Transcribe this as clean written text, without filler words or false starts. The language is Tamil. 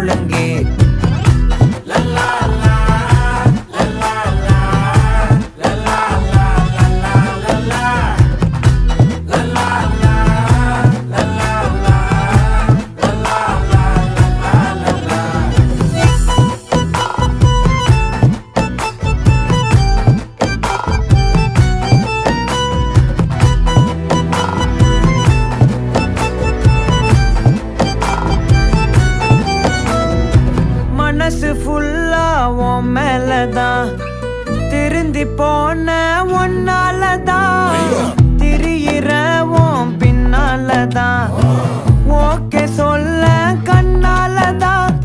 முழங்கே. மனசு ஃபுல்லா உன் மேலதான், திருந்தி போன ஒன்னாலதான், திரியிற உன் பின்னாலதான், ஓகே சொல்ல கண்ணாலதான்,